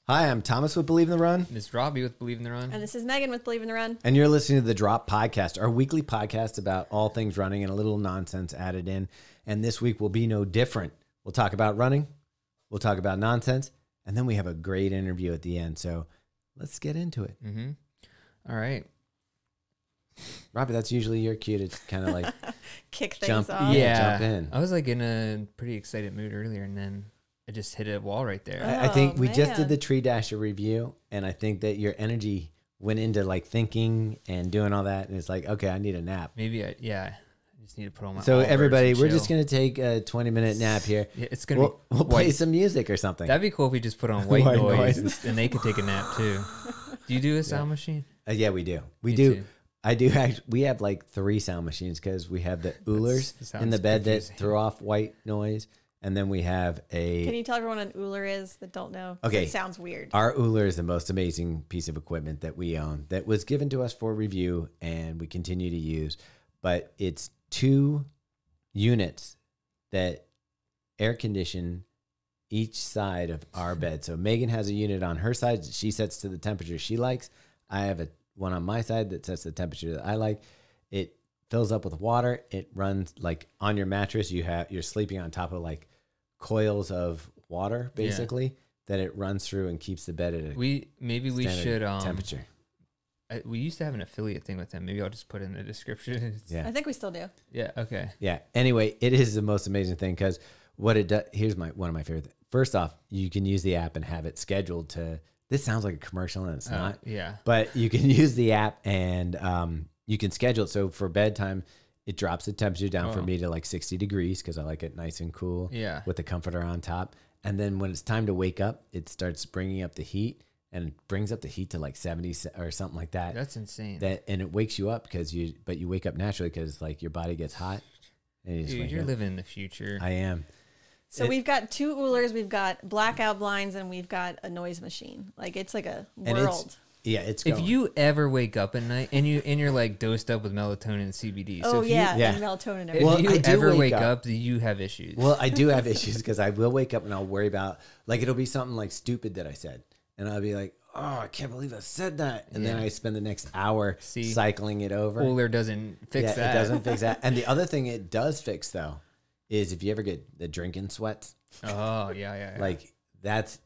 Hi, I'm Thomas with Believe in the Run. This is Robbe with Believe in the Run. And this is Megan with Believe in the Run. And you're listening to the Drop Podcast, our weekly podcast about all things running and a little nonsense added in. And this week will be no different. We'll talk about running, we'll talk about nonsense, and then we have a great interview at the end. So let's get into it. Mm-hmm. All right. Robbie, that's usually your cue to kind of like kick things off. Jump in. I was like in a pretty excited mood earlier, and then I just hit a wall right there. I think we just did the Tree Dasher review, and I think that your energy went into like thinking and doing all that, and it's like, okay, I need a nap. Maybe I just need to put on my So Allbirds everybody, and we're chill. just going to take a 20-minute nap here. Yeah, it's going to be We'll play some music or something. That'd be cool if we just put on white White noise, noise. and they could take a nap too. Do you do a sound machine? Yeah, we do. We Me do. too. I do. Actually, we have like 3 sound machines because we have the Oolers That in the sounds bed confusing. that throw off white noise. And then we have Can you tell everyone what an Ooler is that don't know? Okay. It sounds weird. Our Ooler is the most amazing piece of equipment that we own that was given to us for review and we continue to use. But it's 2 units that air condition each side of our bed. So Megan has a unit on her side. She sets to the temperature she likes. I have one on my side that sets the temperature that I like. It fills up with water. It runs like on your mattress. You're sleeping on top of like coils of water, basically, that it runs through and keeps the bed at a We should temperature. We used to have an affiliate thing with them. Maybe I'll just put it in the description. Yeah. I think we still do. Yeah. Okay. Yeah. Anyway, it is the most amazing thing because what it does. Here's one of my favorite things. First off, you can use the app and have it scheduled to. This sounds like a commercial and it's not. Yeah. But you can use the app and you can schedule it. So for bedtime, it drops the temperature down for me to like 60 degrees because I like it nice and cool. Yeah. With the comforter on top. And then when it's time to wake up, it starts bringing up the heat and brings up the heat to like 70 or something like that. That's insane. And it wakes you up because you wake up naturally because like your body gets hot. And you just Dude, wake you're up. living in the future. I am. So we've got 2 Oolers, we've got blackout blinds, and we've got a noise machine. Like it's like a And world. it's If going. you ever wake up at night and you're like dosed up with melatonin and CBD, so if Yeah, you, and melatonin. and if everything. Well, you I do ever wake wake up. up, you have issues. Well, I do have issues because I will wake up and I'll worry about like it'll be something like stupid that I said, and I'll be like, "Oh, I can't believe I said that," and then Yeah. I spend the next hour See? cycling it over. Cooler doesn't fix that. It doesn't fix that. And the other thing it does fix though is if you ever get the drinking sweats, Oh yeah. like that's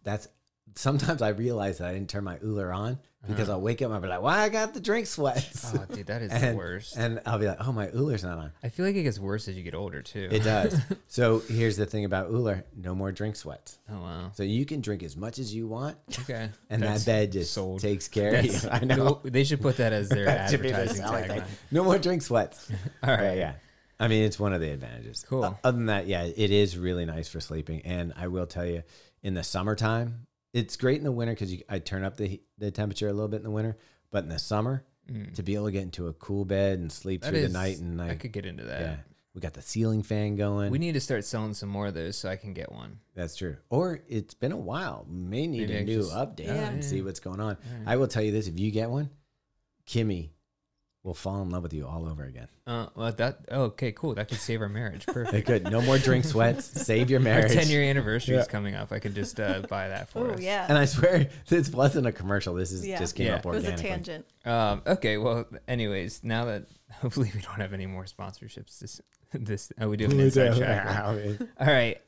sometimes I realize that I didn't turn my Ooler on because I'll wake up and I'll be like, "Why I got the drink sweats?" Oh, dude, that is the worst. And I'll be like, "Oh, my Ooler's not on." I feel like it gets worse as you get older too. It does. So here's the thing about Ooler: no more drink sweats. Oh wow. So you can drink as much as you want, Okay. and That's that bed just sold. takes care of you. I know. They should put that as their That should be the advertising selling thing. tagline. No more drink sweats. All right. Yeah. I mean, it's one of the advantages. Cool. Other than that, yeah, it is really nice for sleeping. And I will tell you, in the summertime, it's great in the winter because I turn up the temperature a little bit in the winter. But in the summer, to be able to get into a cool bed and sleep through the night, and I could get into that. yeah, we got the ceiling fan going. We need to start selling some more of those so I can get one. That's true. Or it's been a while. May need Maybe a I new just- update Yeah. and see what's going on. I will tell you this: if you get one, Kimmy will fall in love with you all over again. Okay, cool. That could save our marriage. Perfect. They could. No more drink sweats. Save your Our marriage. 10-year anniversary is coming up. I could just buy that for Oh, us. yeah. And I swear this wasn't a commercial. This is just came Yeah. up It was a organically. tangent. Okay. Well, anyways, now that hopefully we don't have any more sponsorships. We do have an inside track. All right.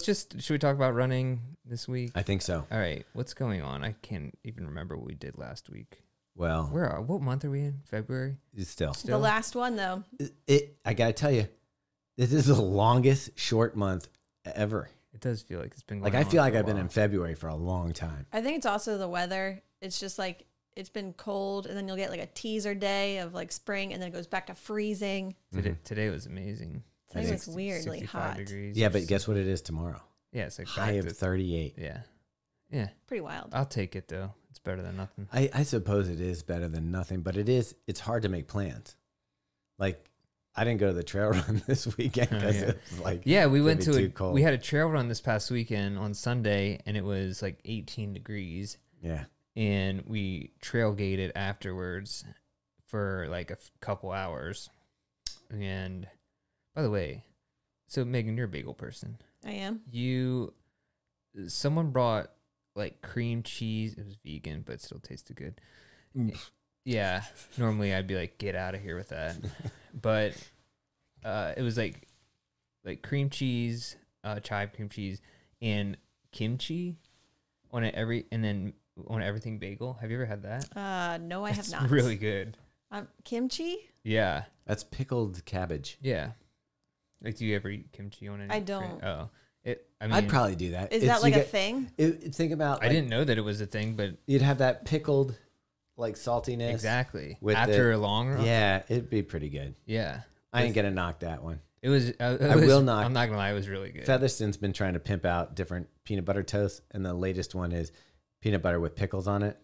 Should we talk about running this week? I think so. All right. What's going on? I can't even remember what we did last week. Well, What month are we in? February? it's still. The last one, though. I gotta tell you, this is the longest short month ever. It does feel like it's been Like going I feel on like for a I've been while. in February for a long time. I think it's also the weather. It's just like it's been cold, and then you'll get like a teaser day of like spring, and then it goes back to freezing. Today was amazing. Today was weirdly 65 hot. degrees. Yeah, but guess what it is tomorrow? Yeah, it's like High back of to, 38. Yeah. Pretty wild. I'll take it though. It's better than nothing. I suppose it is better than nothing, but it's hard to make plans. Like I didn't go to the trail run this weekend because yeah. it was like Yeah, we it's went gonna be to too cold. we had a trail run this past weekend on Sunday, and it was like 18 degrees, Yeah. and we trail gated afterwards for like a couple hours. And by the way, so Megan, you're a bagel person. I am. Someone brought like cream cheese. It was vegan, but still tasted good. Yeah. Normally I'd be like, get out of here with that. But it was like cream cheese, chive cream cheese, and kimchi on everything bagel. Have you ever had that? No, I have not. It's really good. Kimchi? Yeah. That's pickled cabbage. Yeah. Like, do you ever eat kimchi on anything? I don't. Oh. I mean, I'd probably do that. Is that like a thing? Think about. I didn't know that it was a thing, but you'd have that pickled, like saltiness. Exactly. With after a long run. Yeah, it'd be pretty good. Yeah. I ain't gonna knock that one. It was. I will not. I'm not gonna lie. It was really good. Featherston's been trying to pimp out different peanut butter toasts, and the latest one is peanut butter with pickles on it.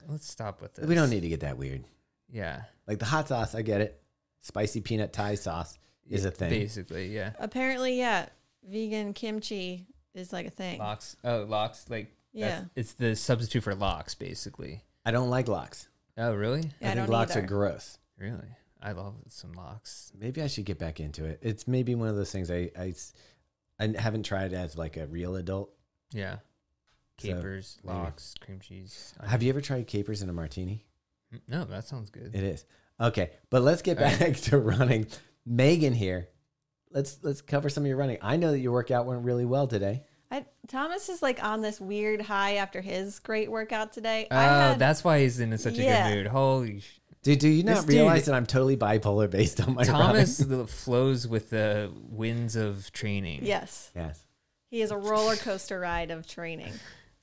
Let's stop with this. We don't need to get that weird. Yeah. Like the hot sauce, I get it. Spicy peanut Thai sauce is a thing. Basically, yeah. Apparently, yeah. Vegan kimchi is like a thing. Lox. Oh, lox. Like, yeah. It's the substitute for lox, basically. I don't like lox. Oh, really? Yeah, I think lox either. are gross. Really? I love some lox. Maybe I should get back into it. It's maybe one of those things I haven't tried as like a real adult. Yeah. Capers, lox, cream cheese. Have you ever tried capers in a martini? No, that sounds good. It is. Okay, but let's get back to running. Megan here. Let's cover some of your running. I know that your workout went really well today. Thomas is like on this weird high after his great workout today. That's why he's in such a good mood. Holy Dude, do you not realize that I'm totally bipolar based on my Thomas running? flows with the winds of training. Yes. Yes. He is a roller coaster ride of training.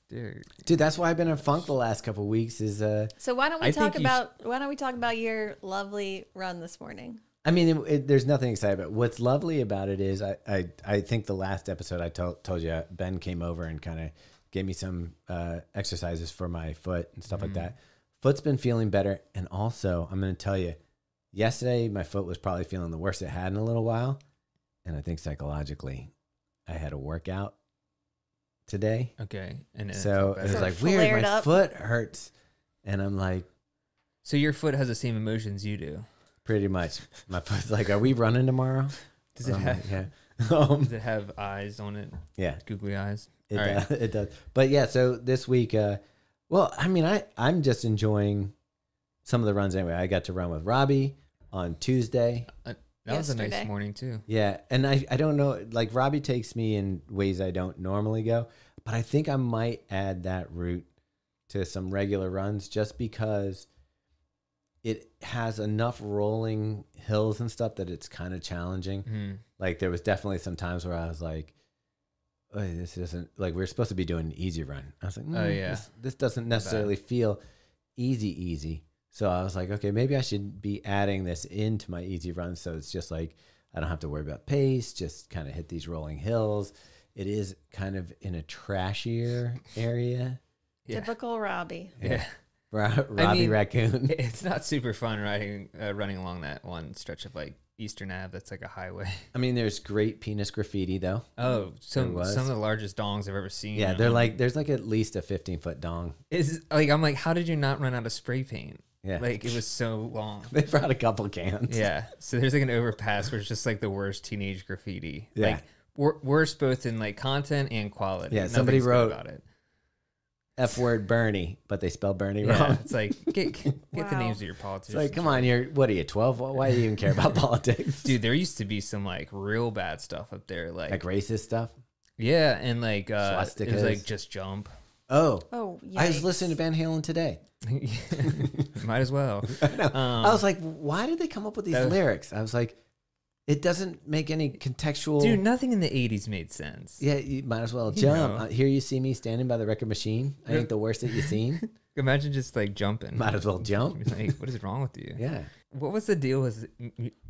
Dude, that's why I've been in funk the last couple of weeks. So why don't we talk about your lovely run this morning? I mean, there's nothing exciting about it. What's lovely about it is I think the last episode I told you, Ben came over and kind of gave me some exercises for my foot and stuff like that. Foot's been feeling better. And also, I'm going to tell you, yesterday my foot was probably feeling the worst it had in a little while. And I think psychologically, I had a workout today. Okay. And so it was like weird. My foot hurts. And I'm like. So your foot has the same emotions you do. Pretty much. My foot's like, are we running tomorrow? Does it have? Yeah. Does it have eyes on it? Yeah. Googly eyes. It does. But yeah, so this week, well, I mean, I'm just enjoying some of the runs anyway. I got to run with Robbe on Tuesday. That was a nice morning too. Yeah. And I don't know, like Robbe takes me in ways I don't normally go, but I think I might add that route to some regular runs just because it has enough rolling hills and stuff that it's kind of challenging. Like there was definitely some times where I was like, oh, this isn't like, we're supposed to be doing an easy run. I was like, oh yeah, this doesn't necessarily feel easy. So I was like, okay, maybe I should be adding this into my easy run. So it's just like, I don't have to worry about pace, just kind of hit these rolling hills. It is kind of in a trashier area. Yeah. Typical Robbe. Yeah. Robbe Raccoon. It's not super fun running along that one stretch of like Eastern Ave. That's like a highway. I mean, there's great penis graffiti though. Oh, some of the largest dongs I've ever seen. Yeah, they're like there's like at least a 15-foot dong. I'm like, how did you not run out of spray paint? Yeah, like it was so long. They brought a couple cans. Yeah, so there's like an overpass where it's just like the worst teenage graffiti. Yeah, like worse both in like content and quality. Yeah, somebody wrote about it. F word Bernie, but they spell Bernie wrong. It's like get the names of your politicians. It's like, come on, what are you, 12? Why do you even care about politics? Dude, there used to be some like real bad stuff up there, like racist stuff. Yeah, and like swastikas. It was like just jump. Oh, yikes. I was listening to Van Halen today. Might as well. I was like, why did they come up with these lyrics? I was like, it doesn't make any contextual. Dude, nothing in the 80s made sense. Yeah, you might as well jump. Here you see me standing by the record machine. I ain't the worst that you've seen. Imagine just like jumping. Might as well jump. Like, what is wrong with you? Yeah. What was the deal with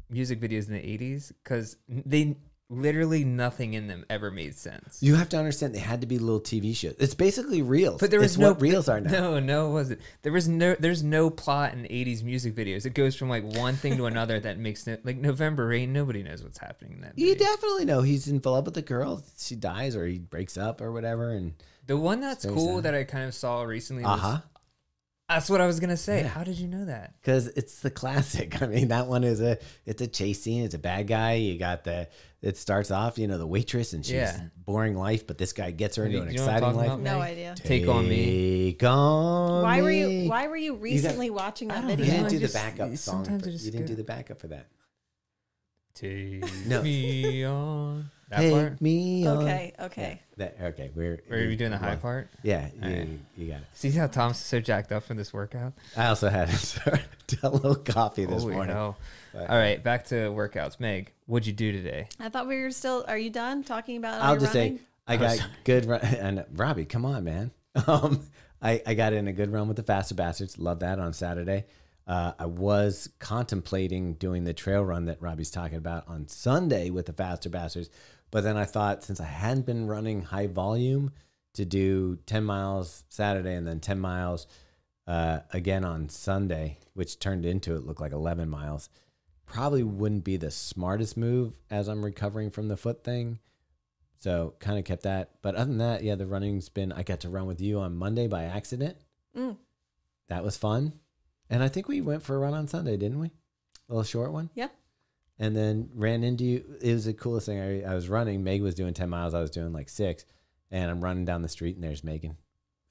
music videos in the 80s? Because they literally nothing in them ever made sense. You have to understand they had to be little TV shows. It's basically reels. But there was no what reels are now. No, it wasn't. There's no plot in 80s music videos. It goes from like one thing to another that makes it like November Rain. Nobody knows what's happening in that video. You definitely know he's in love with the girl. She dies or he breaks up or whatever. And the one that's cool that I kind of saw recently was That's what I was gonna say. Yeah. How did you know that? Because it's the classic. I mean, that one is it's a chase scene. It's a bad guy. You got it starts off, the waitress, and she's boring life, but this guy gets her into an exciting life. No idea. Take on me. Take on Why were me. Why were you recently watching that video? You didn't do the Just- backup song. sometimes You didn't do the backup for that. Take No. me on. That Take part? me on. Okay. Okay. Are you doing the high part? Yeah, Alright. you got it. See how Tom's so jacked up from this workout? I also had a little coffee this morning. No. But- All right, back to workouts. Meg, what'd you do today? I thought we were still. Are you done talking about? I'll your just running? say I got good run. And Robbie, come on, man. I got in a good run with the Faster Bastards. Love that on Saturday. I was contemplating doing the trail run that Robbie's talking about on Sunday with the Faster Bastards. But then I thought, since I hadn't been running high volume, to do 10 miles Saturday and then 10 miles again on Sunday, which turned into, it looked like 11 miles, probably wouldn't be the smartest move as I'm recovering from the foot thing. So kind of kept that. But other than that, the running's been, I got to run with you on Monday by accident. That was fun. And I think we went for a run on Sunday, didn't we? A little short one. Yep. And then ran into you. It was the coolest thing. I was running. Meg was doing 10 miles. I was doing like 6. And I'm running down the street, and there's Megan.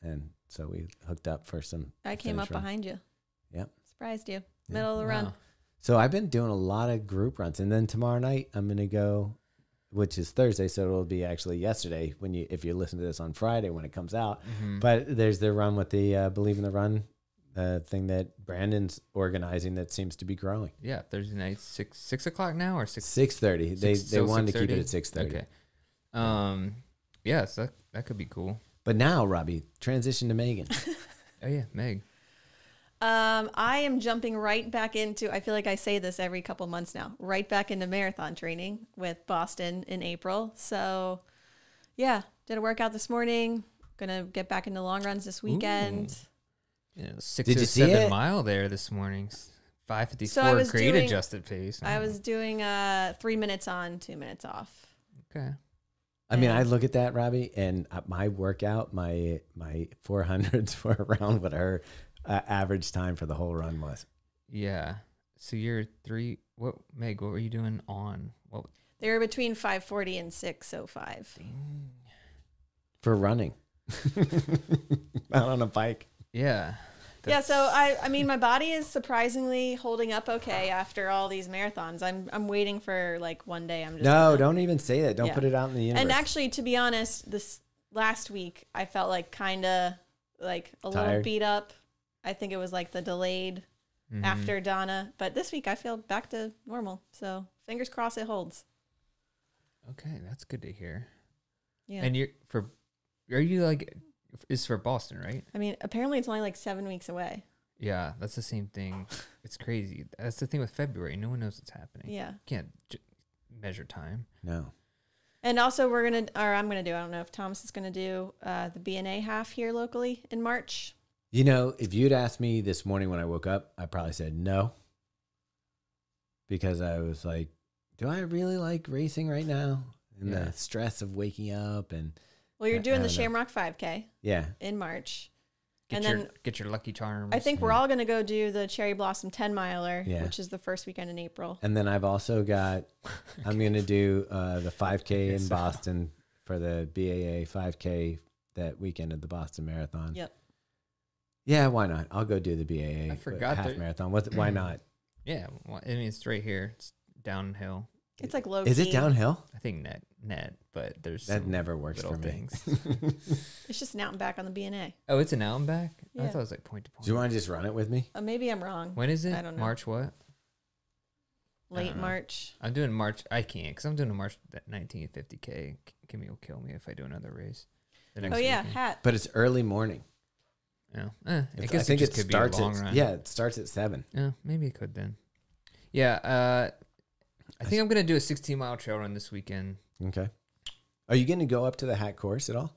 And so we hooked up for some. I came up run. behind you. Yep. Surprised you. Middle of the run. So I've been doing a lot of group runs. And then tomorrow night, I'm going to go, which is Thursday. So it'll be actually yesterday if you listen to this on Friday when it comes out. Mm-hmm. But there's the run with the Believe in the Run thing that Brandon's organizing that seems to be growing. Yeah, Thursday night, 6 o'clock now or 6? 6:30. They Still wanted to keep it 6:30? at 6:30. Okay. Yeah, so that could be cool. But now, Robbie, transition to Megan. Oh yeah, Meg. I am jumping right back into. I feel like I say this every couple months now. Right back into marathon training with Boston in April. So, yeah, did a workout this morning. Gonna get back into long runs this weekend. Ooh. Yeah, 6 Did or you see 7 it? mile there this morning. 5:54 So I was grade doing- adjusted pace. I was doing 3 minutes on, 2 minutes off. okay. I mean, I look at that, Robbie, and my workout, my 400s for a round, what her average time for the whole run was. Yeah. So you're 3. What, Meg? What were you doing on? What? They were between 5:40 and 6:05. For running. Not on a bike. Yeah. Yeah, so I mean, my body is surprisingly holding up okay after all these marathons. I'm waiting for like one day. I'm just Don't even say that. Don't Yeah. put it out in the universe. And actually, to be honest, this last week I felt like kind of like a little Tired? beat up. I think it was like the delayed after Donna, but this week I feel back to normal. So fingers crossed it holds. Okay, that's good to hear. Yeah. And are you like, is for Boston, right? I mean, apparently it's only like 7 weeks away. Yeah, that's the same thing. It's crazy. That's the thing with February. No one knows what's happening. Yeah. Can't measure time. No. And also I'm going to do, I don't know if Thomas is going to do the BNA half here locally in March. You know, if you'd asked me this morning when I woke up, I probably said no. Because I was like, do I really like racing right now? And the stress of waking up and... Well, you're doing the I don't know. Shamrock 5K Yeah. in March. Get your Lucky Charms. I think we're all going to go do the Cherry Blossom 10 miler, Yeah. which is the first weekend in April. And then I've also got, I'm going to do the 5K in Boston for the BAA 5K that weekend at the Boston Marathon. Yep. Yeah, why not? I'll go do the BAA I forgot half that- marathon. Why not? Yeah, well, I mean, it's right here. It's downhill. It's like low Is key. it downhill? I think net, but there's That some never works little for me. things. It's just an out and back on the BNA. Oh, it's an out and back? I Yeah. thought it was like point to point. Do you want to just run it with me? Maybe I'm wrong. When is it? I don't know. March what? Late don't know. March. I'm doing March. I can't because I'm doing a March 1950K. Kimmy will kill me if I do another race. the next Oh yeah, weekend. hat. But it's early morning. Yeah. I I guess think it just it could be a starts long at run. yeah, it starts at 7. Yeah, maybe it could then. Yeah. I think I'm gonna do a 16-mile trail run this weekend. Okay. Are you going to go up to the hat course at all?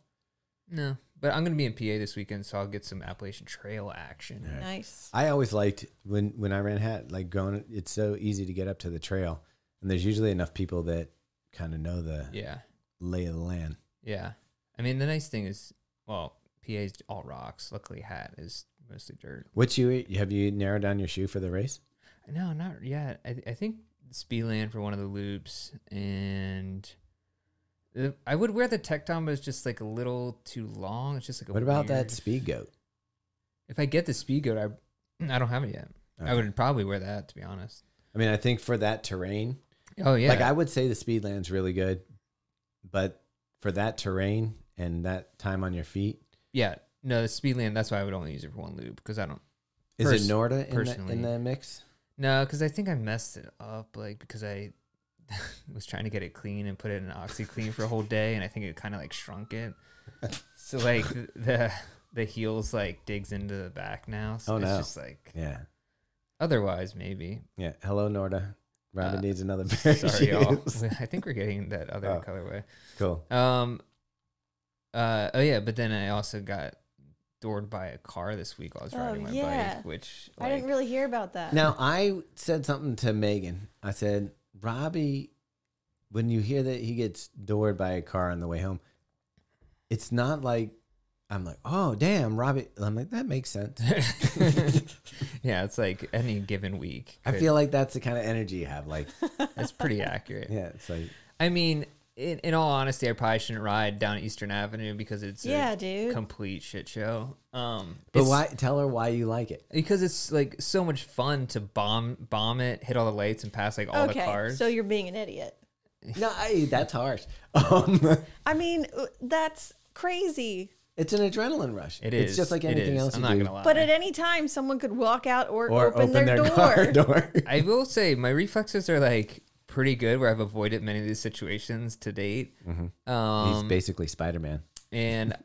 No, but I'm gonna be in PA this weekend, so I'll get some Appalachian Trail action. All right. Nice. I always liked when I ran hat, like going. It's so easy to get up to the trail, and there's usually enough people that kind of know the Yeah. lay of the land. Yeah. I mean, the nice thing is, well, PA PA's all rocks. Luckily, Hat is mostly dirt. Have you narrowed down your shoe for the race? No, not yet. I think Speedland for one of the loops, and I would wear the Tecton, but it's just like a little too long. It's just like what about that Speed Goat? If I get the Speed Goat, I don't have it yet. Okay. I would probably wear that, to be honest. I mean, I think for that terrain. Oh yeah. Like I would say the Speedland's really good, but for that terrain and that time on your feet. Yeah. No, the Speedland. That's why I would only use it for one loop because I don't. Is it Norda in the mix? No, because I think I messed it up, like because I was trying to get it clean and put it in OxyClean for a whole day, and I think it kind of like shrunk it. So like the heels like digs into the back now. So it's just like Otherwise, maybe. Yeah. Hello, Norda. Robin needs another pair of shoes. Y'all. I think we're getting that other colorway. Cool. Oh yeah, but then I also got doored by a car this week while I was riding my bike, which I didn't really hear about that. Now I said something to Megan. I said, Robbie, when you hear that he gets doored by a car on the way home, it's not like I'm like, oh damn, Robbie. I'm like, that makes sense. Yeah, it's like any given week. I feel like that's the kind of energy you have. Like that's pretty accurate. Yeah, it's like. I mean, in all honesty, I probably shouldn't ride down Eastern Avenue because it's a complete shit show. But why? Tell her why you like it. Because it's like so much fun to bomb it, hit all the lights, and pass like all the cars. So you're being an idiot. No, that's harsh. I mean, that's crazy. It's an adrenaline rush. It is. It's just like anything else. I'm not gonna lie. But at any time, someone could walk out or open their door. Car door. I will say my reflexes are like pretty good, where I've avoided many of these situations to date. Mm-hmm. He's basically Spider-Man. And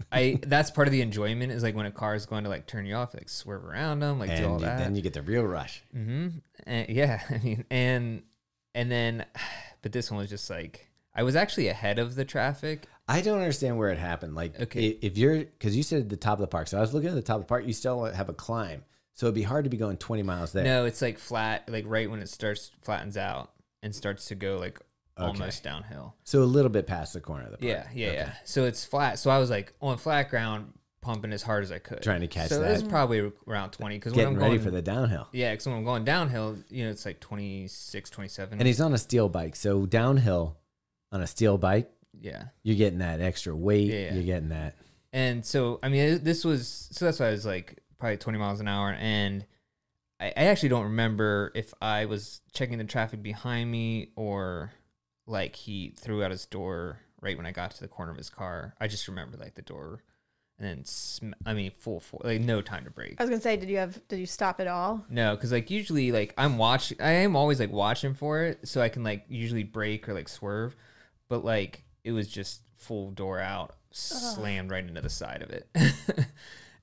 that's part of the enjoyment is like when a car is going to like turn you off, like swerve around them, like do all that. Then you get the real rush. Mm-hmm. And, yeah, I mean, and then, but this one was just like I was actually ahead of the traffic. I don't understand where it happened. Like, if you're, because you said the top of the park, so I was looking at the top of the park. You still have a climb, so it'd be hard to be going 20 miles there. No, it's like flat, like right when it flattens out and starts to go like almost downhill. So a little bit past the corner of the park. Yeah. So it's flat. So I was like on flat ground, pumping as hard as I could, trying to catch that. So it was probably around 20 because getting ready for the downhill. Yeah, because when I'm going downhill, it's like 26, 27. And he's on a steel bike, so downhill on a steel bike. Yeah, you're getting that extra weight. Yeah. You're getting that. And so, I mean, that's why I was like probably 20 miles an hour. And I actually don't remember if I was checking the traffic behind me or like he threw out his door right when I got to the corner of his car. I just remember like the door and then, full like no time to brake. I was going to say, did you stop at all? No, because like usually like I am always like watching for it. So I can like usually brake or like swerve. But like, it was just full door out, slammed right into the side of it.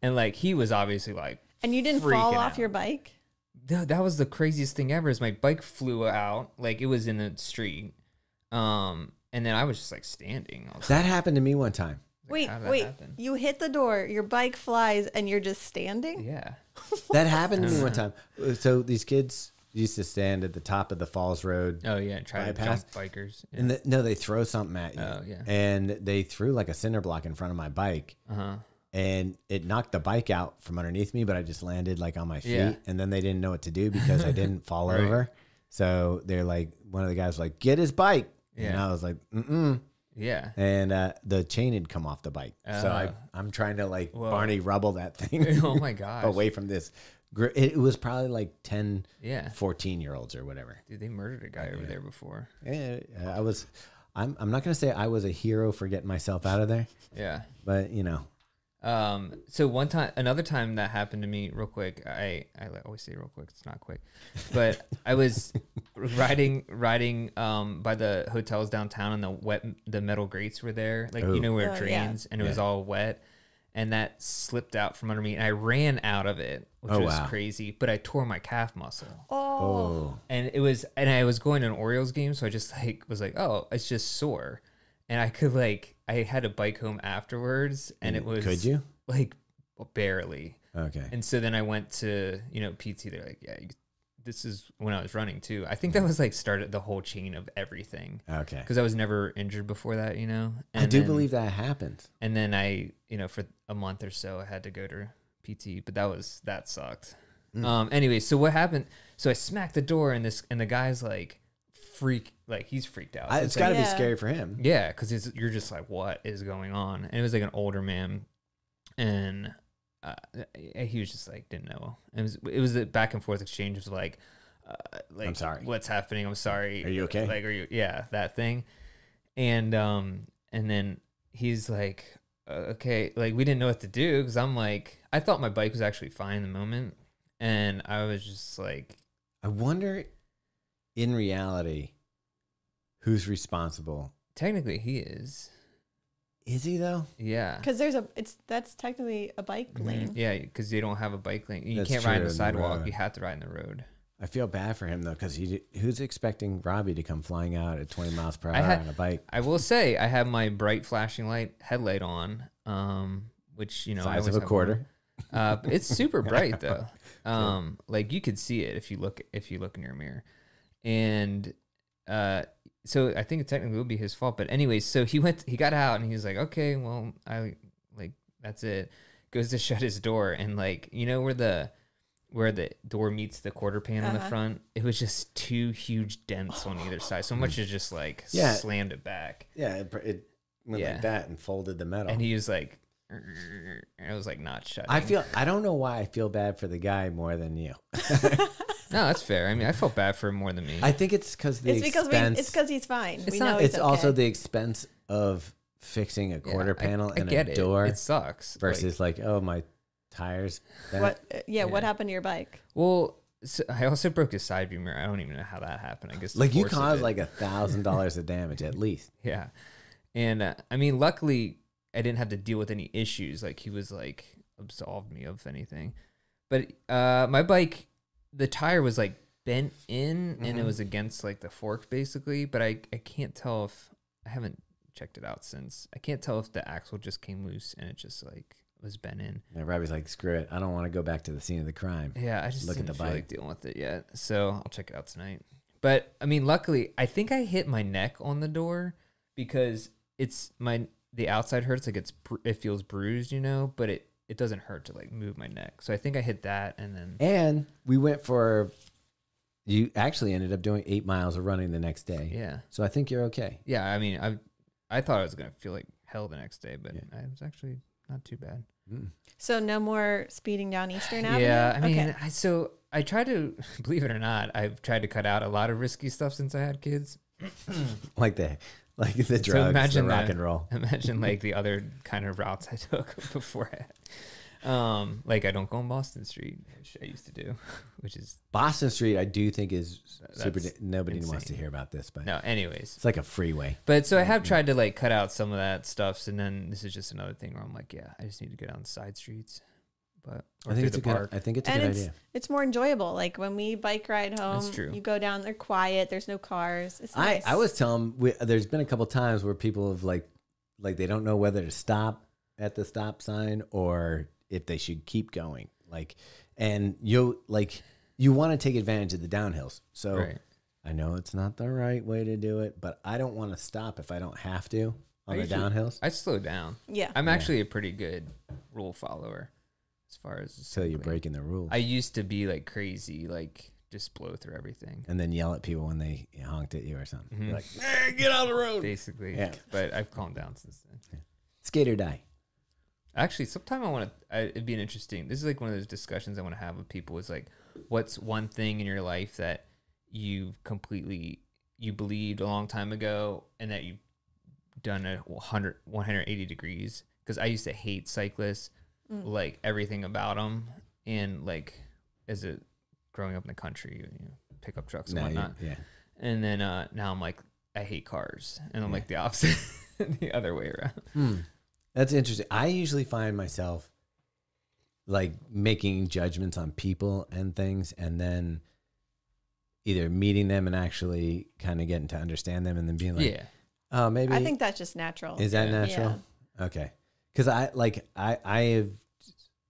And like, he was obviously like, and you didn't fall off your bike? No, that was the craziest thing ever is my bike flew out. Like it was in the street. And then I was just like standing. That happened to me one time. Wait, you hit the door, your bike flies and you're just standing? Yeah. That happened to me one time. So these kids used to stand at the top of the Falls Road. Oh yeah, and try to jump bikers. Yeah. And they throw something at you. Oh yeah. And they threw like a cinder block in front of my bike. And it knocked the bike out from underneath me, but I just landed like on my feet. Yeah. And then they didn't know what to do because I didn't fall over. So they're like, one of the guys was like, "Get his bike." Yeah. And I was like, "Mm-mm." Yeah. And the chain had come off the bike. So I'm trying to like Barney Rubble that thing. Oh my gosh. Away from this. It was probably like 10, 14-year-olds or whatever. Dude, they murdered a guy over there before. Yeah, I'm not going to say I was a hero for getting myself out of there. Yeah. But, So another time that happened to me real quick, I always say real quick, it's not quick, but I was riding by the hotels downtown and the metal grates were there. Like, where it drains and it was all wet. And that slipped out from under me, and I ran out of it, which was crazy. But I tore my calf muscle. Oh. And I was going to an Orioles game, so I just was like, oh, it's just sore. And I had to bike home afterwards, and it was. Could you? Like barely. Okay. And so then I went to PT. They're like, yeah, this is when I was running too. I think that was like started the whole chain of everything. Okay. Because I was never injured before that, you know. And I do believe that happened. And then I, you know, for a month or so, I had to go to PT, but that sucked. Anyway, so what happened? So I smacked the door, and the guy's like he's freaked out. It's got to be scary for him. Yeah, because you're just like, what is going on? And it was like an older man, and he was just like, didn't know. It was a back and forth exchange of like, I'm sorry. What's happening? I'm sorry. Are you okay? Like, yeah, that thing. And then he's like, okay, like we didn't know what to do because I'm like, I thought my bike was actually fine in the moment, and I was just like, I wonder, in reality, who's responsible? Technically, he is. Is he though? Yeah. Because that's technically a bike lane. Yeah, because they don't have a bike lane. You That's can't ride on true, the in the sidewalk. road. You have to ride in the road. I feel bad for him though, because who's expecting Robbie to come flying out at 20 miles per hour on a bike? I will say I have my bright flashing headlight on, which you know, Size of a quarter. It's super bright though. Like you could see it if you look in your mirror, and so I think it technically will be his fault. But anyways, so he got out and he was like, okay, well, that's it. Goes to shut his door, and like, you know where the door meets the quarter pan on the front, it was just two huge dents on either side. So much as just like slammed it back. Yeah, it went like that and folded the metal. And he was like, it was like not shutting. I don't know why I feel bad for the guy more than you. No, that's fair. I mean, I felt bad for him more than me. I think it's because it's because he's fine. It's also the expense of fixing a quarter panel and a door. It sucks. Versus like, oh, my tires. What happened to your bike? Well, so I also broke his side view mirror. I don't even know how that happened. I guess like you caused like $1,000 of damage at least. Yeah, and I mean, luckily I didn't have to deal with any issues. Like he was like absolved me of anything. But my bike, the tire was like bent in and it was against like the fork basically. But I can't tell if I haven't checked it out since. I can't tell if the axle just came loose and it just like was bent in. Yeah, Robbie's like, screw it. I don't want to go back to the scene of the crime. Yeah, I just didn't feel like dealing with it yet. So I'll check it out tonight. But I mean, luckily, I think I hit my neck on the door because the outside hurts, like it feels bruised, you know, but it doesn't hurt to like move my neck. So I think I hit that, and we went for. You actually ended up doing 8 miles of running the next day. Yeah. So I think you're okay. Yeah, I mean, I thought I was gonna feel like hell the next day, but I was actually not too bad. So no more speeding down Eastern Avenue? Yeah, I mean, I tried to, believe it or not, I've tried to cut out a lot of risky stuff since I had kids. like the drugs, so imagine the rock and roll. Imagine like the other kind of routes I took beforehand. Like I don't go on Boston Street, which I used to do, which is Boston Street. I do think is super. Nobody insane. wants to hear about this, but no. Anyways, it's like a freeway. But so I have tried to like cut out some of that stuff, and then this is just another thing where I'm like, yeah, I just need to get on side streets. But I think it's a good idea. It's more enjoyable. Like when we bike ride home, That's true. You go down, they're quiet. There's no cars. It's nice. I was telling there's been a couple times where people have like they don't know whether to stop at the stop sign or if they should keep going. Like, and you want to take advantage of the downhills. So right. I know it's not the right way to do it, but I don't want to stop if I don't have to on the downhills. I slow down. Yeah. I'm actually a pretty good rule follower as far as so you're breaking the rules. I used to be like crazy, like just blow through everything. And then yell at people when they honked at you or something. You're like, hey, get out of the road. Basically. Yeah. But I've calmed down since then. Yeah. Skate or die. Actually, sometime it'd be this is like one of those discussions I want to have with people is like, what's one thing in your life that you believed a long time ago and that you've done 180 degrees? Because I used to hate cyclists, like everything about them. And like, growing up in the country, pickup trucks and whatnot. Yeah. And then now I'm like, I hate cars. And I'm like the opposite, the other way around. That's interesting. I usually find myself like making judgments on people and things and then either meeting them and actually kind of getting to understand them and then being like, oh, maybe. I think that's just natural. Is that natural? Yeah. Okay. Because I have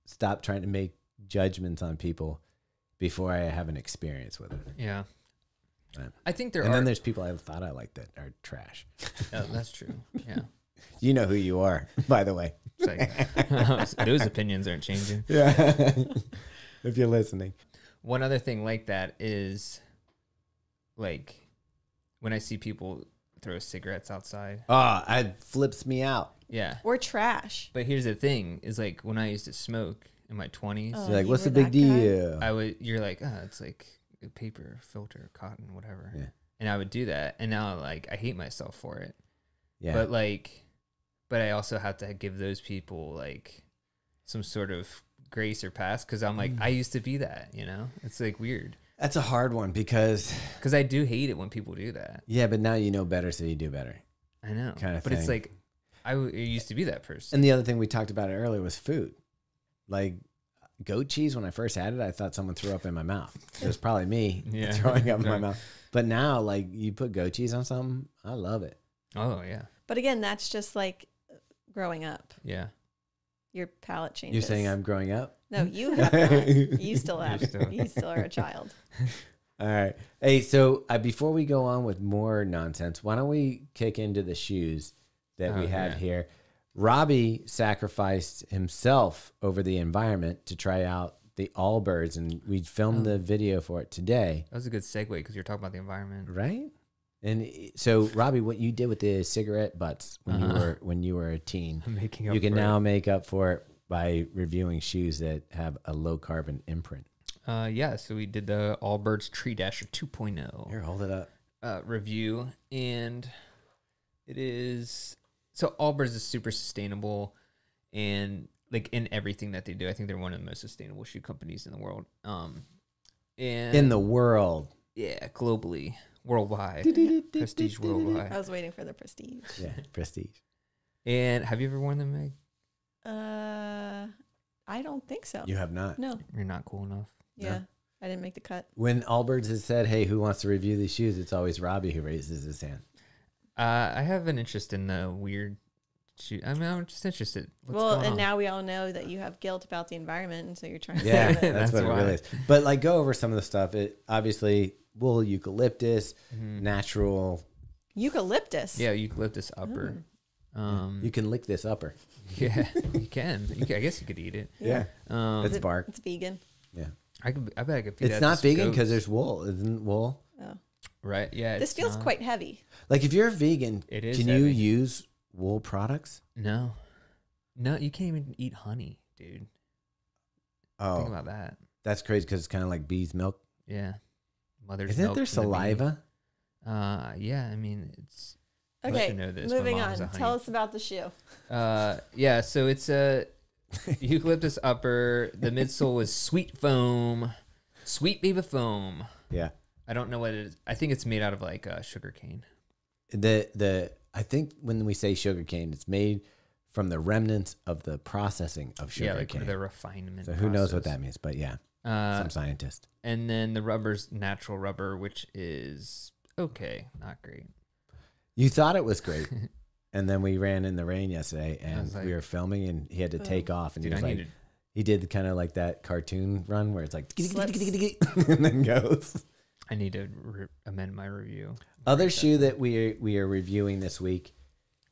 stopped trying to make judgments on people before I have an experience with it. Yeah. Right. I think there and are. then there's people I thought I liked that are trash. Oh, that's true. Yeah. You know who you are, by the way. It's like, those opinions aren't changing. Yeah. If you're listening. One other thing like that is, like, when I see people throw cigarettes outside. Oh, it flips me out. Yeah. Or trash. But here's the thing: is like when I used to smoke in my 20s. Oh, You're like, you what's the were big that guy? deal? You're like, oh, it's like a paper, filter, cotton, whatever. Yeah. And I would do that, and now like I hate myself for it. Yeah. But I also have to give those people like some sort of grace or pass, because I'm like, I used to be that, you know? It's like weird. That's a hard one because I do hate it when people do that. yeah, but now you know better, so you do better. I know. Kind of but it's thing. like, I used to be that person. And the other thing we talked about earlier was food. Like goat cheese, when I first had it, I thought someone threw up in my mouth. It was probably me Yeah. throwing up in my mouth. But now, like, you put goat cheese on something, I love it. Oh, yeah. But again, that's just like growing up. Yeah. Your palate changes. You're saying I'm growing up? No, you have not. You still have. You still are a child. All right. Hey, so before we go on with more nonsense, why don't we kick into the shoes that we have here? Robbe sacrificed himself over the environment to try out the Allbirds, and we filmed the video for it today. That was a good segue, because you're talking about the environment. Right? And so, Robbe, what you did with the cigarette butts when you were a teen, I'm making up you can for now it. make up for it by reviewing shoes that have a low carbon imprint. Yeah, so we did the Allbirds Tree Dasher 2.0 Here, hold it up. review, and it is so Allbirds is super sustainable, and like in everything that they do, I think they're one of the most sustainable shoe companies in the world. And In the world. yeah, globally, worldwide, prestige worldwide. I was waiting for the prestige. Yeah, prestige. And have you ever worn them, Meg? I don't think so. You have not. No. You're not cool enough. Yeah. No. I didn't make the cut. When Allbirds has said, hey, who wants to review these shoes? It's always Robbe who raises his hand. I have an interest in the weird shoe. I mean, I'm just interested. What's Well, going and on? now we all know that you have guilt about the environment, and so you're trying to Yeah, save it. that's what it why. really is. But like, go over some of the stuff. It obviously wool eucalyptus, Mm-hmm. natural. Eucalyptus. Yeah, eucalyptus upper. You can lick this upper. Yeah, you can. I guess you could eat it. Yeah, it's It- bark. It's vegan. Yeah, I bet I could feed it's that not to some vegan because goats. there's wool. Isn't wool? Oh. Right. Yeah. This it's feels not. quite heavy. Like if you're a vegan, It is can you heavy. use wool products? No, you can't even eat honey, dude. Think Oh, about that. that's crazy because it's kind of like bee's milk. Yeah. Mother's Isn't milk there from the bee. saliva? Yeah. I mean, it's. I Okay, should know this. My moving mom's on. a honey- Tell us about the shoe. Yeah. So it's a eucalyptus upper. The midsole is sweet foam, sweet baby foam. Yeah. I don't know what it is. I think it's made out of like sugar cane. I think when we say sugar cane, it's made from the remnants of the processing of sugar Yeah, like cane. the refinement. So who knows what process. that means? But yeah, some scientist. And then the rubber's natural rubber, which is okay, not great. You thought it was great, and then we ran in the rain yesterday, and was like- we were filming, and he had to take off, and Dude, he was I like, needed. he did kind of like that cartoon run where it's like, Slips. and then goes. I need to amend my review. Other shoe that we are reviewing this week,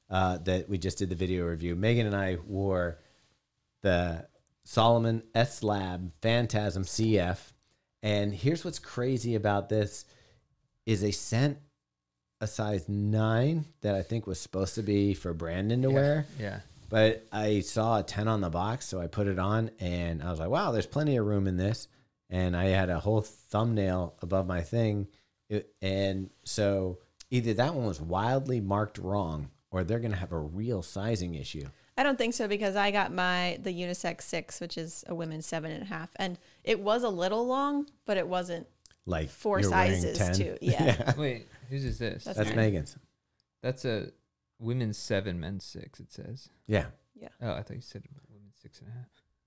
that we just did the video review. Megan and I wore the Salomon S Phantasm CF, and here's what's crazy about this: is they sent a size 9 that I think was supposed to be for Brandon to wear, Yeah. but I saw a 10 on the box, so I put it on, and I was like, wow, there's plenty of room in this, and I had a whole thumbnail above my thing. And so either that one was wildly marked wrong, or they're going to have a real sizing issue. I don't think so, because I got the unisex 6, which is a women's 7.5, and it was a little long, but it wasn't Like 4 you're wearing sizes 10. too. Yeah. Wait, whose is this? That's That's mine. Megan's. That's a women's 7, men's 6. It says. Yeah. Oh, I thought you said women's 6.5.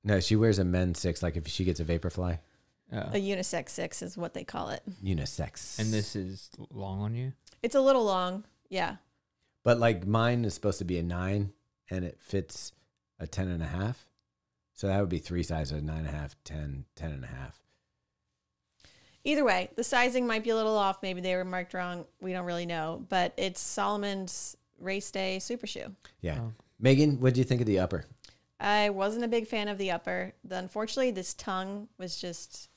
No, she wears a men's 6, like if she gets a Vaporfly. Oh. A unisex 6 is what they call it. Unisex. And this is long on you. It's a little long. Yeah. But like mine is supposed to be a 9, and it fits a 10.5. So that would be 3 sizes: 9.5, 10, 10.5. Either way, the sizing might be a little off. Maybe they were marked wrong. We don't really know. But it's Salomon's Race Day Super Shoe. Yeah. Megan, what do you think of the upper? I wasn't a big fan of the upper. Unfortunately, this tongue was just...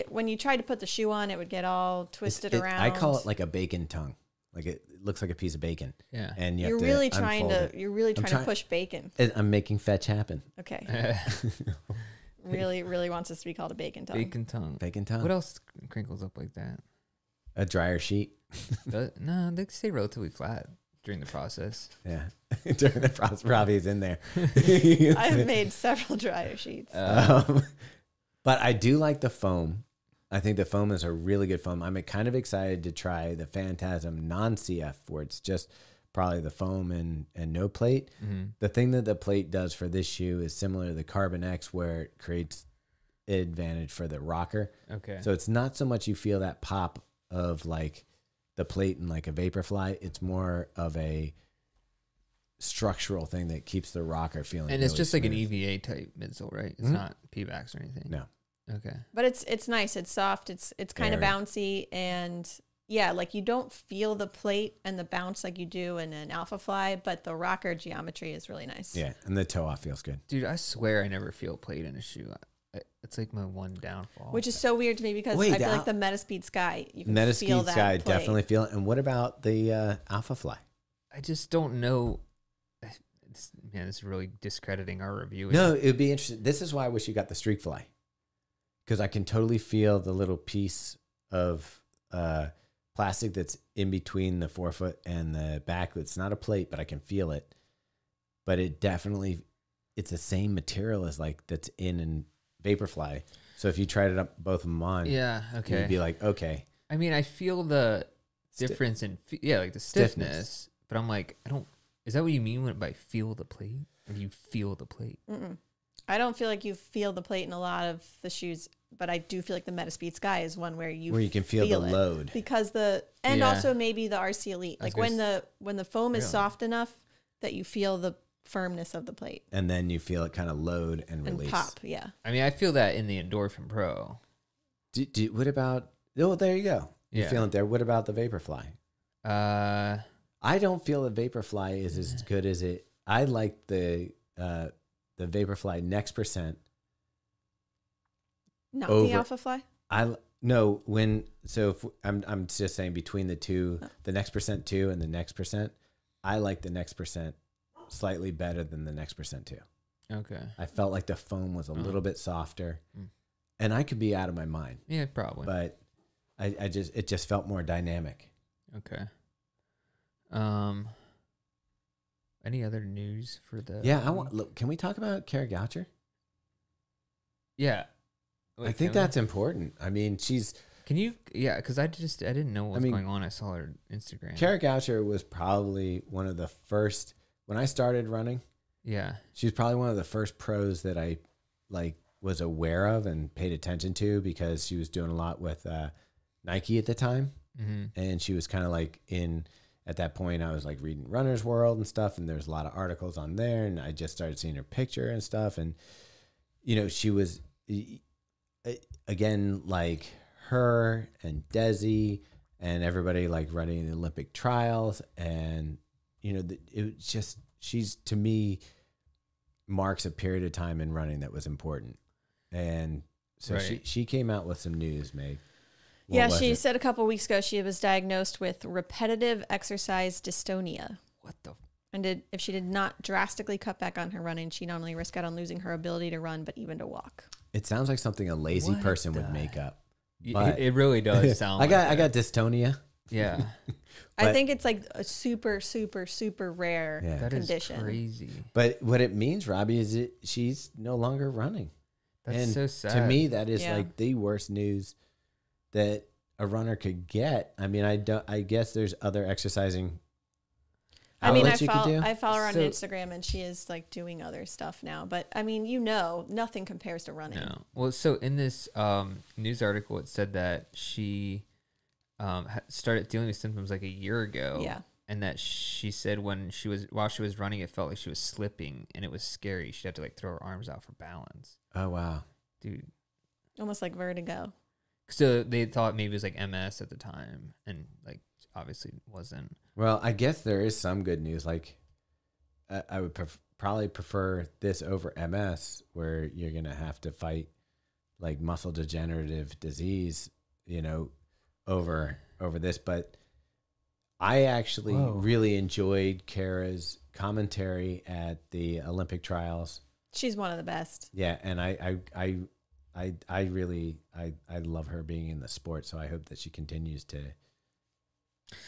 When you tried to put the shoe on, it would get all twisted around. I call it like a bacon tongue. Like it looks like a piece of bacon. Yeah. And you're really trying to push bacon. I'm making fetch happen. Okay. really, really wants us to be called a bacon tongue. Bacon tongue. Bacon tongue. What else crinkles up like that? A dryer sheet. No, they stay relatively flat during the process. Yeah. During the process, Robbie's in there. I've made several dryer sheets. But I do like the foam. I think the foam is a really good foam. I'm kind of excited to try the Phantasm non-CF, where it's just probably the foam and no plate. Mm-hmm. The thing that the plate does for this shoe is similar to the Carbon X, where it creates an advantage for the rocker. Okay. So it's not so much you feel that pop of like the plate and like a Vaporfly. It's more of a structural thing that keeps the rocker feeling. And it's really just smooth. like an EVA type midsole, right? It's not P-backs or anything. No. Okay. But it's nice. It's soft. It's kind of bouncy, and yeah, like you don't feel the plate and the bounce like you do in an Alpha Fly, but the rocker geometry is really nice. Yeah, and the toe off feels good. Dude, I swear I never feel plate in a shoe. It's like my one downfall. Which is so weird to me because I feel like the Metaspeed Sky, you can feel that Sky plate. definitely feel it. And what about the Alpha Fly? I just don't know. Man, this is really discrediting our review. No, it would be interesting. This is why I wish you got the Streak Fly. Because I can totally feel the little piece of plastic that's in between the forefoot and the back. It's not a plate, but I can feel it. But it definitely, it's the same material as like that's in a Vaporfly. So if you tried it up both of them on, yeah, okay, you'd be like, okay. I mean, I feel the difference in like the stiffness, but I'm like, I don't. Is that what you mean by feel the plate? Or do you feel the plate? Mm-mm. I don't feel like you feel the plate in a lot of the shoes, but I do feel like the Metaspeed Sky is one where you can feel the load, because also maybe the RC Elite, like when the foam is soft enough that you feel the firmness of the plate, and then you feel it kind of load and release, pop. Yeah, I mean, I feel that in the Endorphin Pro. What about? Oh, there you go. You Yeah. feel it there. What about the Vaporfly? I don't feel the Vaporfly is as good as it. I like the Vaporfly Next Percent. Not the Alpha Fly. I'm just saying between the two, the Next Percent 2 and the Next Percent, I like the Next Percent slightly better than the Next Percent 2. Okay. I felt like the foam was a little bit softer, and I could be out of my mind. Yeah, probably. But it just felt more dynamic. Okay. Any other news for the? Yeah, can we talk about Kara Goucher? Yeah. I think that's important. I mean, Can you? Yeah, because I didn't know what was going on. I saw her Instagram. Kara Goucher was probably one of the first when I started running. Yeah, she was probably one of the first pros that I was aware of and paid attention to because she was doing a lot with Nike at the time, and she was kind of like at that point, I was like reading Runner's World and stuff, and there's a lot of articles on there, and I just started seeing her picture and stuff, and she was again like her and Desi and everybody like running the Olympic trials, and it was just she's to me marks a period of time in running that was important, and so she came out with some news, Meg. Yeah, she said a couple of weeks ago she was diagnosed with repetitive exercise dystonia. What the? And if she did not drastically cut back on her running, she not only risked out on losing her ability to run, but even to walk. It sounds like something a lazy person would make up. It really does sound. I got dystonia. Yeah, I think it's like a super, super, super rare condition. That is crazy. But what it means, Robbie, is she's no longer running. That's so sad. To me, that is like the worst news that a runner could get. I mean, I guess there's other exercising outlets you could do. I follow her on Instagram, and she is like doing other stuff now. But I mean, nothing compares to running. No. Well, so in this news article, it said that she started dealing with symptoms like a year ago. Yeah. And that she said while she was running, it felt like she was slipping, and it was scary. She'd have to like throw her arms out for balance. Oh wow, dude! Almost like vertigo. So they thought maybe it was like MS at the time, and like obviously wasn't. Well, I guess there is some good news. Like, I would probably prefer this over MS, where you're gonna have to fight like muscle degenerative disease, over this. But I actually really enjoyed Kara's commentary at the Olympic trials. She's one of the best. Yeah, and I really love her being in the sport, so I hope that she continues to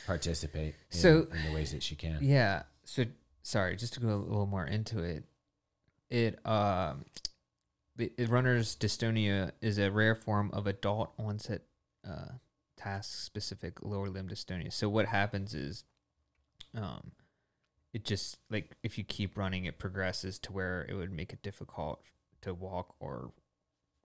participate in the ways that she can. Yeah. So sorry, just to go a little more into it. The runner's dystonia is a rare form of adult onset task-specific lower limb dystonia. So what happens is, it just like if you keep running, it progresses to where it would make it difficult to walk or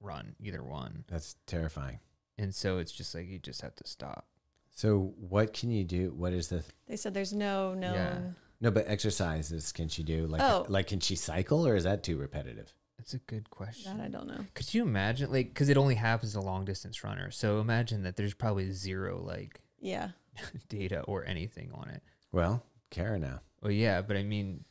run, either one. That's terrifying. And so it's just like you just have to stop. So what can you do? What is the? They said there's no known. Yeah. No, but exercises can she do? Like can she cycle, or is that too repetitive? That's a good question. That I don't know. Could you imagine, like, because it only happens to long distance runner. So imagine that there's probably zero like data or anything on it. Well, Kara now. Well, yeah, but I mean,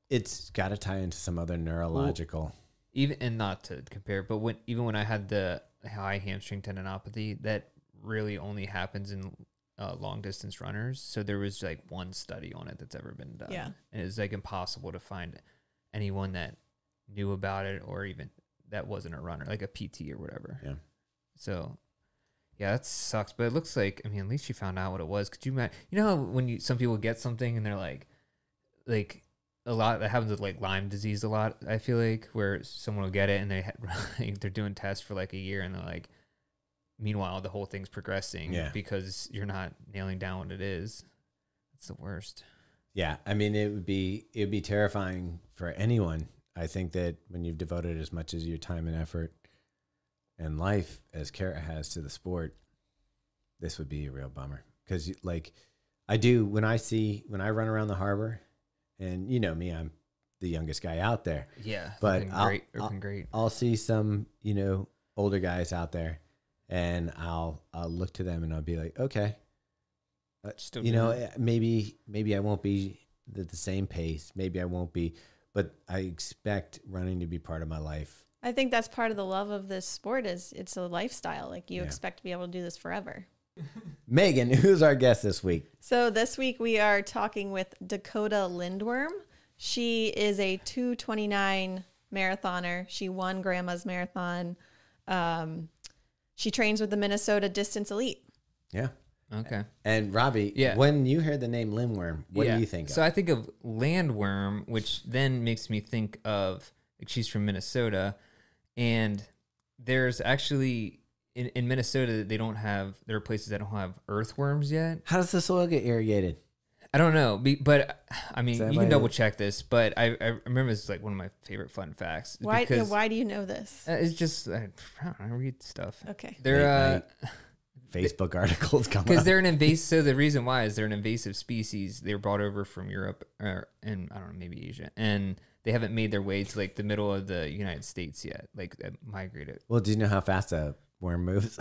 it's got to tie into some other neurological. Even and not to compare, but when I had the high hamstring tendinopathy, that really only happens in long distance runners. So there was like one study on it that's ever been done. Yeah, and it's like impossible to find anyone that knew about it or even that wasn't a runner, like a PT or whatever. Yeah. So, yeah, that sucks. But it looks like, I mean, at least you found out what it was. Could you imagine? You know how when some people get something and they're like a lot that happens with like Lyme disease a lot. I feel like where someone will get it and they're doing tests for like a year and they're like, meanwhile the whole thing's progressing because you're not nailing down what it is. It's the worst. Yeah, I mean, it would be terrifying for anyone. I think that when you've devoted as much as your time and effort and life as Kara has to the sport, this would be a real bummer. Because like I do when I run around the harbor, and you know me, I'm the youngest guy out there. Yeah, but great. I'll see some older guys out there, and I'll look to them and I'll be like, okay. Maybe I won't be the same pace. Maybe I won't be, but I expect running to be part of my life. I think that's part of the love of this sport is it's a lifestyle. Like you expect to be able to do this forever. Megan, who's our guest this week? So this week we are talking with Dakota Linworm. She is a 2:29 marathoner. She won Grandma's Marathon. She trains with the Minnesota Distance Elite. Yeah. Okay. And Robbie, when you heard the name Linworm, what do you think of? So I think of landworm, which then makes me think of, like, she's from Minnesota, and there's actually, in Minnesota, there are places that don't have earthworms yet. How does the soil get irrigated? I don't know, but I mean, you can double check this, but I remember this is like one of my favorite fun facts. Why do you know this? It's just, I read stuff. Okay. They're, Facebook articles coming because they're an invasive. So the reason why is they're an invasive species. They were brought over from Europe and I don't know, maybe Asia, and they haven't made their way to like the middle of the United States yet. Like migrated. Well, do you know how fast a worm moves?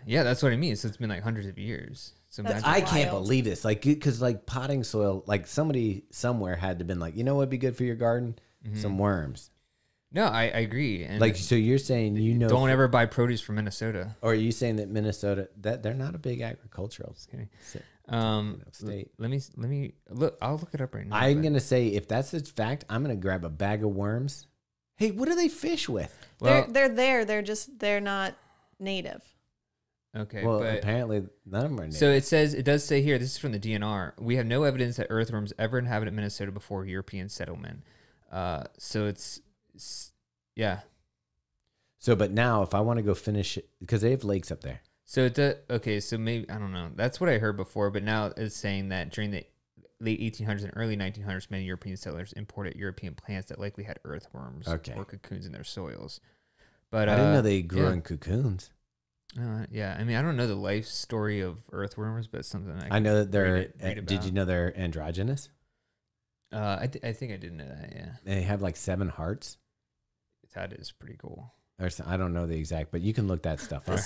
Yeah, that's what I mean. So it's been like hundreds of years. So I can't believe this. Like, because like potting soil, like somebody somewhere had to been like, you know what'd be good for your garden? Some worms. No, I agree. And like, so you're saying, don't ever buy produce from Minnesota. Or are you saying that Minnesota, that they're not a big agricultural state? Let me look. I'll look it up right now. I'm going to say, if that's the fact, I'm going to grab a bag of worms. Hey, what do they fish with? Well, they're there. They're not native. Okay. Well, apparently none of them are native. So it does say here, this is from the DNR. We have no evidence that earthworms ever inhabited Minnesota before European settlement. So it's yeah. So, but now if I want to go finish it, because they have lakes up there. So okay, so maybe, I don't know. That's what I heard before, but now it's saying that during the late 1800s and early 1900s, many European settlers imported European plants that likely had earthworms or cocoons in their soils. But I didn't know they grew in cocoons. Yeah, I mean, I don't know the life story of earthworms, but it's something I know that they're. read about. Did you know they're androgynous? I think I did know that. Yeah, They have like 7 hearts. that is pretty cool. I don't know the exact, but you can look that stuff up.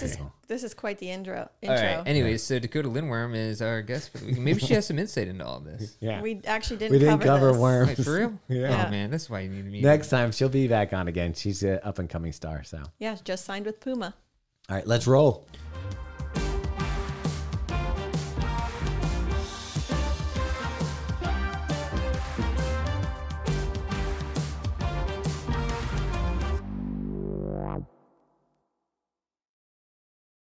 This is quite the intro. All right. Anyways, so Dakota Linworm is our guest for the week. Maybe she has some insight into all this. Yeah. We actually didn't cover this. worms. Wait, for real? Yeah. Oh, man. That's why you need me. Next time, she'll be back on again. She's an up-and-coming star. So Yeah, just signed with Puma. all right, let's roll.